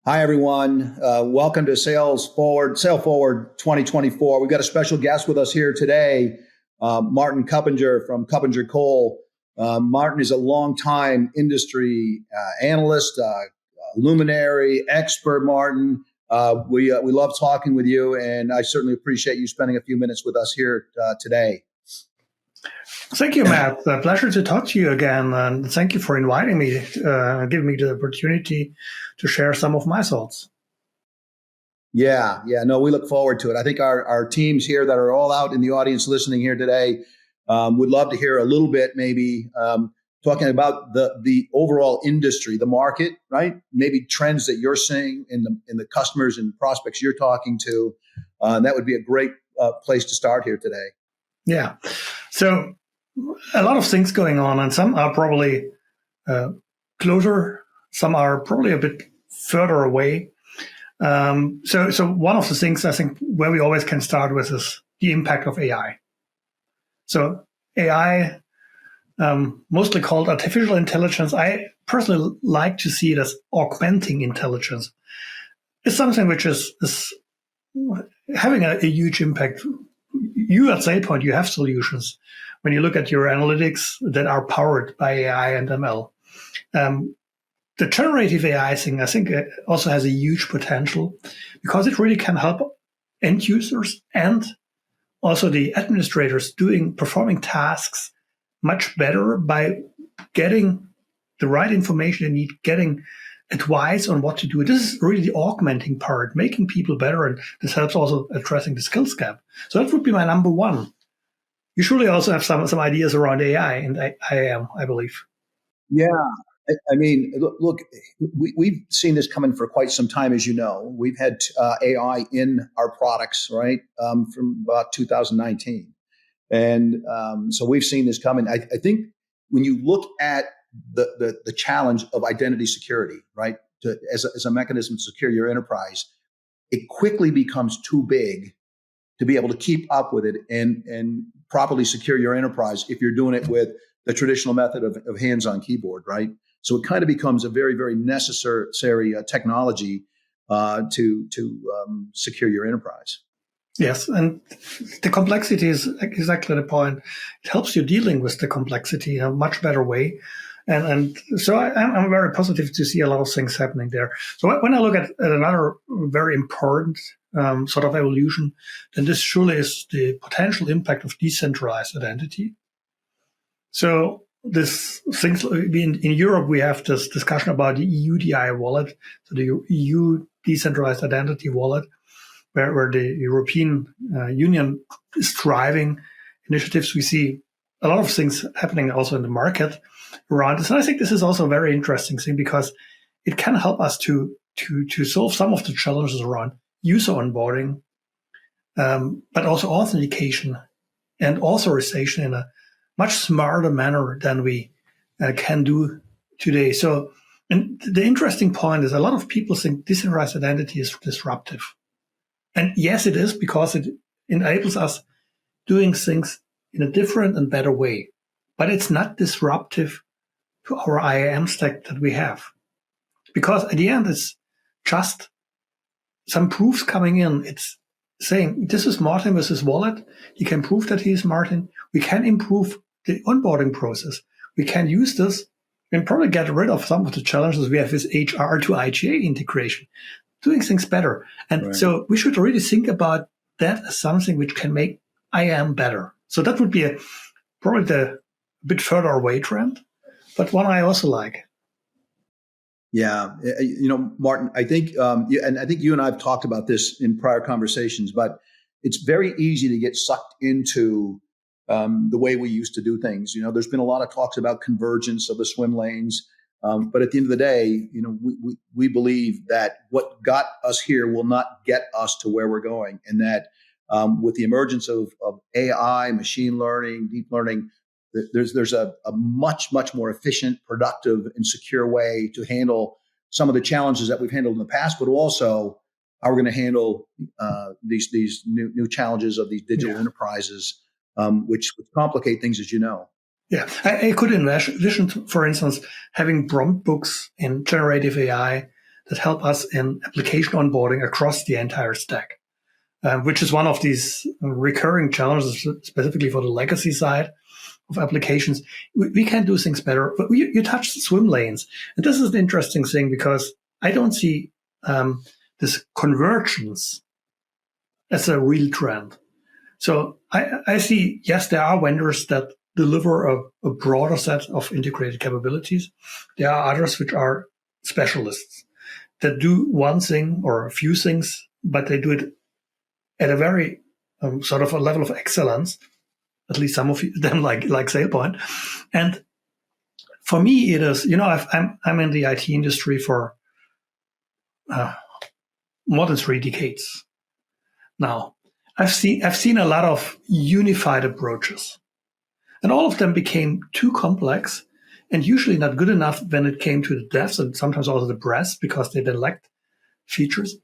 Hi, everyone. Welcome to Sail Forward 2024. We've got a special guest with us here today, Martin Kuppinger from KuppingerCole. Martin is a longtime industry analyst, luminary, expert, Martin. We love talking with you, and I certainly appreciate you spending a few minutes with us here today. Thank you, Matt. A pleasure to talk to you again, and thank you for inviting me, giving me the opportunity to share some of my thoughts. Yeah, no, we look forward to it. I think our teams here that are all out in the audience listening here today would love to hear a little bit, maybe talking about the overall industry, the market, right? Maybe trends that you're seeing in the customers and prospects you're talking to. That would be a great place to start here today. Yeah. So a lot of things going on, and some are probably closer, some are probably a bit further away. So one of the things I think where we always can start with is the impact of AI. So AI, mostly called artificial intelligence, I personally like to see it as augmenting intelligence. It's something which is having a huge impact. You at SailPoint, you have solutions. When you look at your analytics that are powered by AI and ML. The generative AI thing, I think, also has a huge potential because it really can help end users and also the administrators performing tasks much better by getting the right information they need, getting advice on what to do. This is really the augmenting part, making people better, and this helps also addressing the skills gap. So that would be my number one. You surely also have some ideas around AI and IAM, I believe. Yeah. I mean, look, we've seen this coming for quite some time, as you know. We've had AI in our products, right, from about 2019. And so we've seen this coming. I think when you look at the challenge of identity security, right, as a mechanism to secure your enterprise, it quickly becomes too big to be able to keep up with it and properly secure your enterprise if you're doing it with the traditional method of hands-on keyboard, right? So it kind of becomes a very, very necessary technology to secure your enterprise. Yes, and the complexity is exactly the point. It helps you dealing with the complexity in a much better way. And so I'm very positive to see a lot of things happening there. So when I look at another very important sort of evolution, then this surely is the potential impact of decentralized identity. So this things in Europe, we have this discussion about the EUDI wallet, so the EU Decentralized Identity Wallet, where the European Union is driving initiatives. We see a lot of things happening also in the market around this. And I think this is also a very interesting thing because it can help us to solve some of the challenges around user onboarding, but also authentication and authorization in a much smarter manner than we can do today. So, and the interesting point is a lot of people think decentralized identity is disruptive. And yes, it is, because it enables us doing things in a different and better way. But it's not disruptive to our IAM stack that we have. Because at the end, it's just some proofs coming in. It's saying, this is Martin with his wallet. He can prove that he is Martin. We can improve the onboarding process. We can use this and probably get rid of some of the challenges we have with HR to IGA integration, doing things better. And So we should really think about that as something which can make IAM better. So that would be probably the bit further away trend, but one I also like. Yeah. Martin, I think, and I think you and I have talked about this in prior conversations, but it's very easy to get sucked into the way we used to do things. There's been a lot of talks about convergence of the swim lanes. But at the end of the day, we believe that what got us here will not get us to where we're going. And that with the emergence of AI, machine learning, deep learning, there's a much, much more efficient, productive, and secure way to handle some of the challenges that we've handled in the past, but also how we're going to handle these new challenges of these digital enterprises, which complicate things, as you know. Yeah, I could envision, for instance, having prompt books in generative AI that help us in application onboarding across the entire stack, which is one of these recurring challenges, specifically for the legacy side of applications. We can do things better, but you touched swim lanes. And this is the interesting thing, because I don't see this convergence as a real trend. So I see, yes, there are vendors that deliver a broader set of integrated capabilities. There are others which are specialists that do one thing or a few things, but they do it at a very sort of a level of excellence. At least some of them, like SailPoint. And for me, it is, I'm in the IT industry for more than 3 decades now. I've seen a lot of unified approaches, and all of them became too complex and usually not good enough when it came to the devs, and sometimes also the brass, because they lacked features.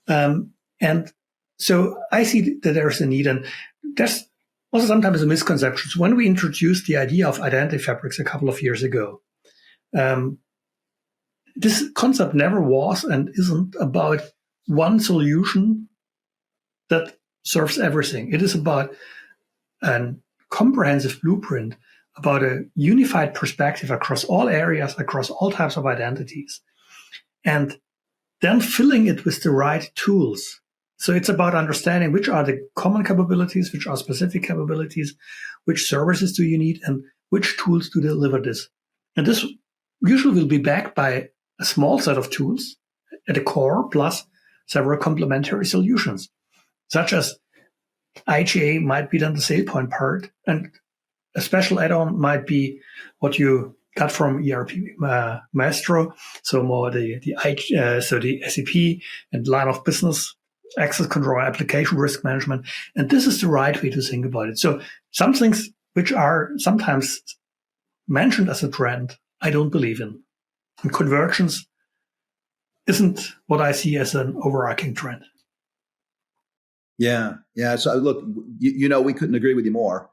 And so I see that there's a need, and there's also sometimes a misconception. So when we introduced the idea of identity fabrics a couple of years ago, this concept never was and isn't about one solution that serves everything. It is about a comprehensive blueprint, about a unified perspective across all areas, across all types of identities, and then filling it with the right tools. So it's about understanding which are the common capabilities, which are specific capabilities, which services do you need, and which tools do deliver this. And this usually will be backed by a small set of tools at the core, plus several complementary solutions, such as IGA might be then the SailPoint part, and a special add-on might be what you got from ERP Maestro, so more the SAP and line of business, access control, application risk management. And this is the right way to think about it. So some things which are sometimes mentioned as a trend, I don't believe in. And convergence isn't what I see as an overarching trend. Yeah. So look, we couldn't agree with you more.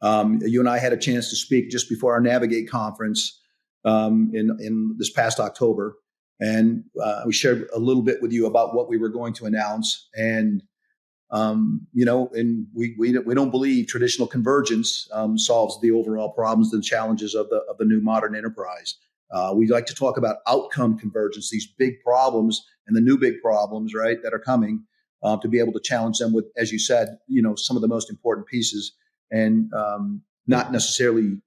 You and I had a chance to speak just before our Navigate conference in this past October, and we shared a little bit with you about what we were going to announce. And and we don't believe traditional convergence solves the overall problems and challenges of the new modern enterprise. We like to talk about outcome convergence, these big problems and the new big problems, right, that are coming, to be able to challenge them with, as you said, some of the most important pieces, and not necessarily,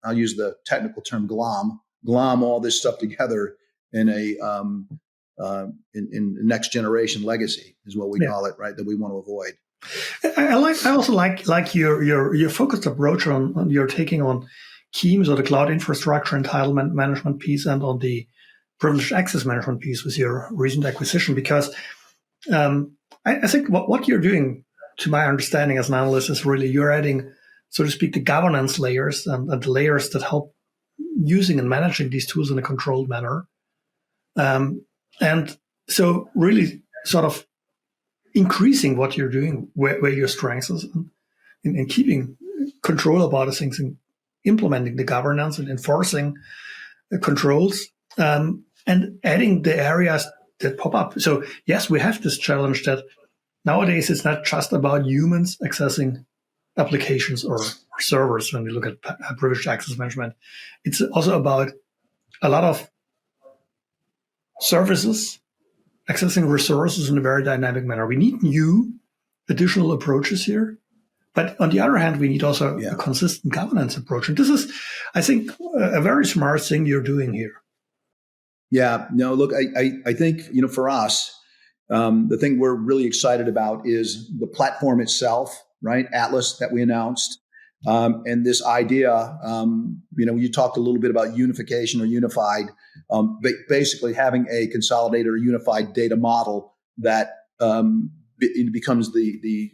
I'll use the technical term, glom all this stuff together in a in next generation legacy is what we call it, right? That we want to avoid. I also like your focused approach on your taking on Keams, or the cloud infrastructure entitlement management piece, and on the privileged access management piece with your recent acquisition, because I think what you're doing, to my understanding as an analyst, is really you're adding, so to speak, the governance layers and the layers that help using and managing these tools in a controlled manner. And so really sort of increasing what you're doing, where your strengths is, in keeping control about the things, and implementing the governance and enforcing the controls, and adding the areas that pop up. So yes, we have this challenge that nowadays it's not just about humans accessing applications or servers when we look at privileged access management. It's also about a lot of services accessing resources in a very dynamic manner. We need new additional approaches here. But on the other hand, we need also a consistent governance approach. And this is, I think, a very smart thing you're doing here. Yeah, no, look, I think, for us, the thing we're really excited about is the platform itself, right? Atlas that we announced. And this idea, you talked a little bit about unification or unified, basically having a consolidated or unified data model that it becomes the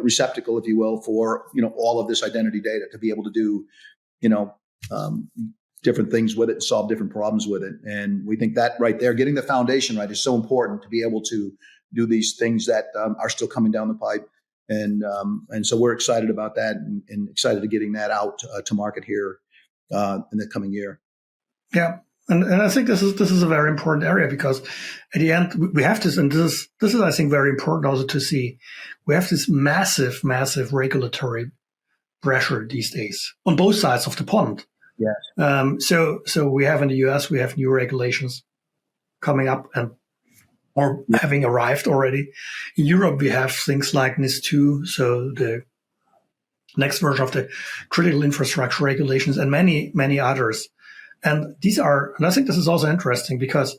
receptacle, if you will, for all of this identity data to be able to do different things with it and solve different problems with it. And we think that right there, getting the foundation right, is so important to be able to do these things that are still coming down the pipe. And so we're excited about that, and excited to getting that out to market here in the coming year. Yeah. And I think this is a very important area, because at the end we have this, and this is I think very important also to see. We have this massive regulatory pressure these days on both sides of the pond. Yes. So we have in the US, we have new regulations coming up or having arrived already. In Europe, we have things like NIS2, so the next version of the critical infrastructure regulations, and many others. And I think this is also interesting, because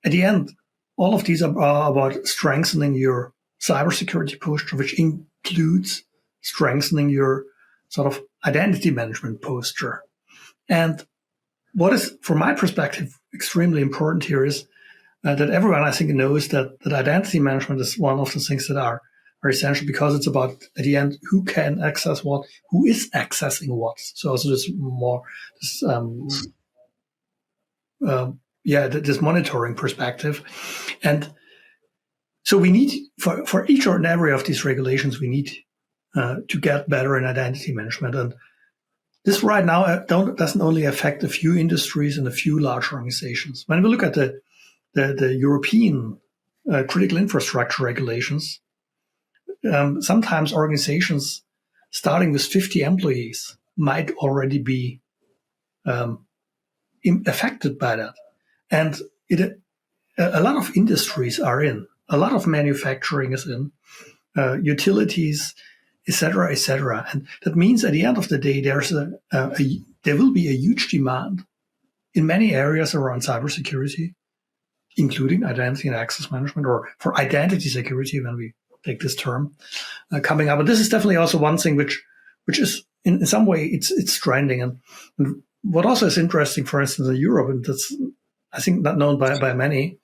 at the end, all of these are about strengthening your cybersecurity posture, which includes strengthening your sort of identity management posture. And what is, from my perspective, extremely important here is that everyone, I think, knows that identity management is one of the things that are essential, because it's about, at the end, who can access what, who is accessing what. So also this more this monitoring perspective. And so we need, for each and every of these regulations, we need to get better in identity management. And this right now doesn't only affect a few industries and a few large organizations. When we look at the European critical infrastructure regulations, sometimes organizations starting with 50 employees might already be affected by that. And a lot of industries are in, a lot of manufacturing is in, utilities, etc., etc. And that means at the end of the day, there will be a huge demand in many areas around cybersecurity, including identity and access management, or for identity security, when we take this term, coming up. But this is definitely also one thing which is in some way it's trending. And what also is interesting, for instance, in Europe, and that's, I think, not known by many.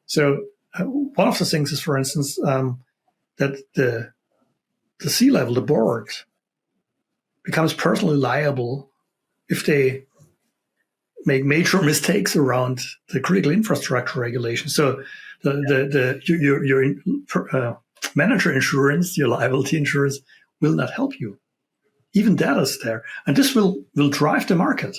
So one of the things is, for instance, that the C-level, the board, becomes personally liable if they make major mistakes around the critical infrastructure regulation. So your manager insurance, your liability insurance, will not help you. Even that is there, and this will drive the market.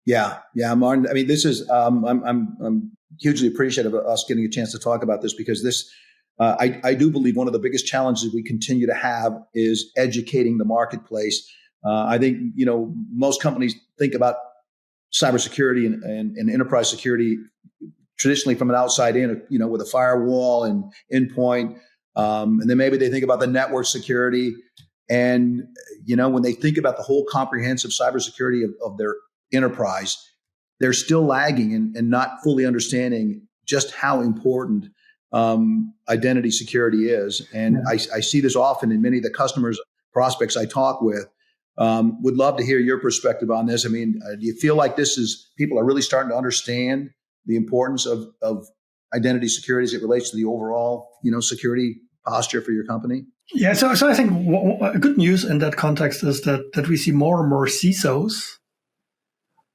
Yeah, Martin. I mean, this is I'm hugely appreciative of us getting a chance to talk about this, because this I do believe one of the biggest challenges we continue to have is educating the marketplace. I think most companies think about cybersecurity and enterprise security traditionally from an outside in, with a firewall and endpoint, and then maybe they think about the network security. And when they think about the whole comprehensive cybersecurity of their enterprise, they're still lagging and not fully understanding just how important identity security is. And I see this often in many of the customers, prospects I talk with. Would love to hear your perspective on this. I mean, do you feel like people are really starting to understand the importance of identity security as it relates to the overall, security posture for your company? Yeah, so I think good news in that context is that we see more and more CISOs,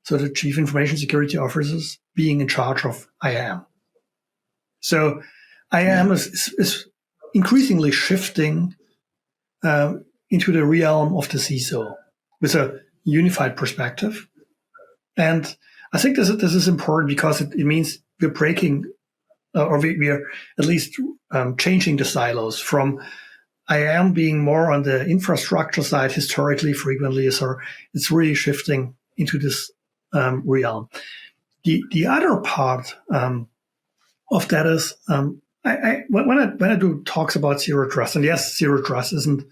so the Chief Information Security Officers, being in charge of IAM. So IAM is increasingly shifting into the realm of the CISO with a unified perspective. And I think this is important, because it means we're breaking, or we are at least changing the silos from IAM being more on the infrastructure side historically, frequently, so it's really shifting into this realm. The other part of that is when I do talks about zero trust, and yes, zero trust isn't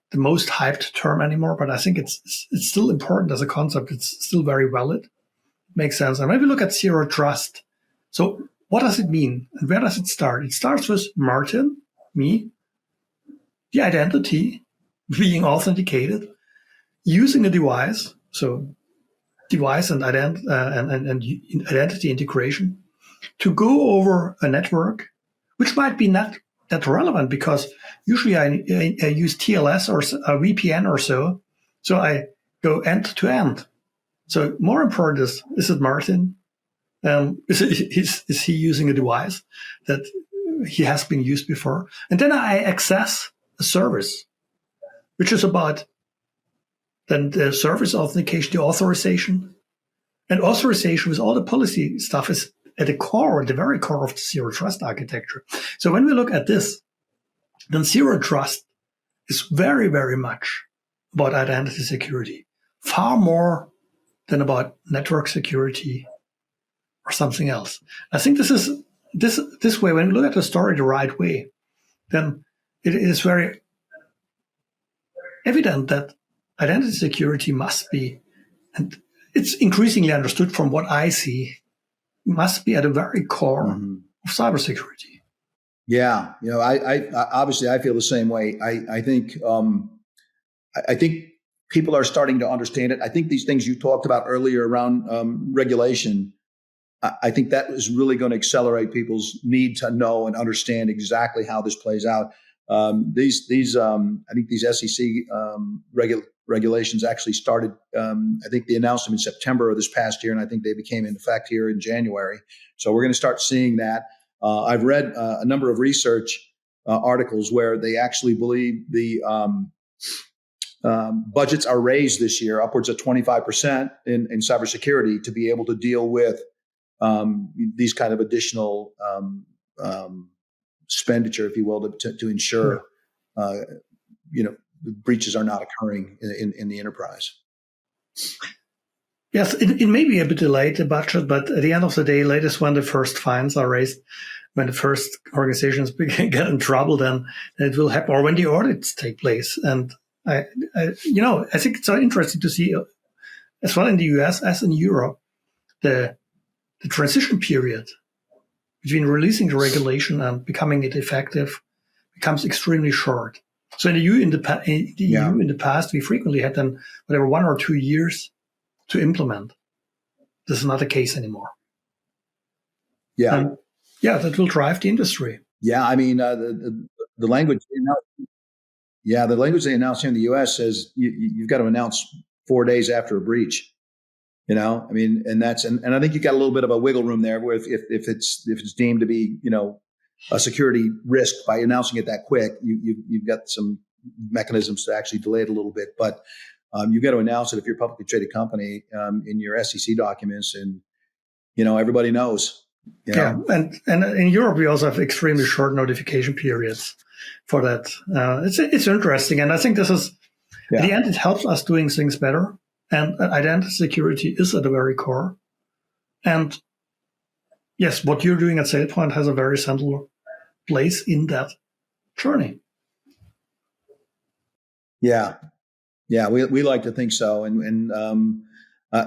the most hyped term anymore, but I think it's still important as a concept. It's still very valid. Makes sense. And maybe look at zero trust. So what does it mean? And where does it start? It starts with Martin, me, the identity being authenticated, using a device, so device and identity integration, to go over a network, which might be not that relevant, because usually I use TLS or a VPN or so. So I go end to end. So more important is it Martin? Is he using a device that he has been used before? And then I access a service, which is about then the service authentication, the authorization. And authorization with all the policy stuff is at the core, the very core of the zero trust architecture. So when we look at this, then zero trust is very, very much about identity security, far more than about network security or something else. I think this way, when you look at the story the right way, then it is very evident that identity security must be, and it's increasingly understood from what I see, must be at the very core of cybersecurity. Yeah, I obviously I feel the same way. I think people are starting to understand it. I think these things you talked about earlier around regulation, I think that is really going to accelerate people's need to know and understand exactly how this plays out. I think these SEC regulations actually started. I think they announced them in September of this past year, and I think they became in effect here in January. So we're going to start seeing that. I've read a number of research articles where they actually believe the budgets are raised this year, upwards of 25% in cybersecurity, to be able to deal with these kind of additional expenditure, if you will, to ensure breaches are not occurring in the enterprise. Yes, it may be a bit delayed, the budget, but at the end of the day, latest when the first fines are raised, when the first organizations get in trouble, then it will happen, or when the audits take place. And I think it's so interesting to see, as well in the US as in Europe, the transition period between releasing the regulation and becoming it effective becomes extremely short. So in the EU in the past, we frequently had then whatever 1 or 2 years to implement. This is not the case anymore. Yeah, that will drive the industry. Yeah, I mean the language. The language they announced here in the U.S. says you've got to announce 4 days after a breach. I mean, and I think you've got a little bit of a wiggle room there, where if it's deemed to be a security risk by announcing it that quick, you've got some mechanisms to actually delay it a little bit, but you've got to announce it if you're a publicly traded company in your SEC documents, and everybody knows. Yeah, and in Europe we also have extremely short notification periods for that. It's interesting, and I think this is at the end it helps us doing things better. And identity security is at the very core. And yes, what you're doing at SailPoint has a very central place in that journey. Yeah, we like to think so. And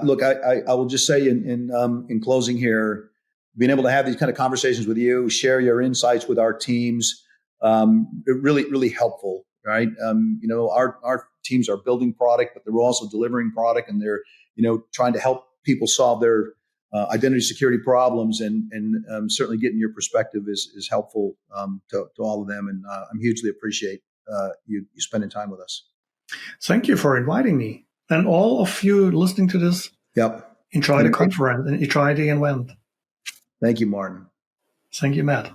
look, I will just say in closing here, being able to have these kind of conversations with you, share your insights with our teams, really helpful, right? Our teams are building product, but they're also delivering product, and they're trying to help people solve their identity security problems, and certainly getting your perspective is helpful to all of them, and I'm hugely appreciate you spending time with us. Thank you for inviting me, and all of you listening to this. Yep. Enjoy the conference and enjoy the event. Thank you, Martin. Thank you, Matt.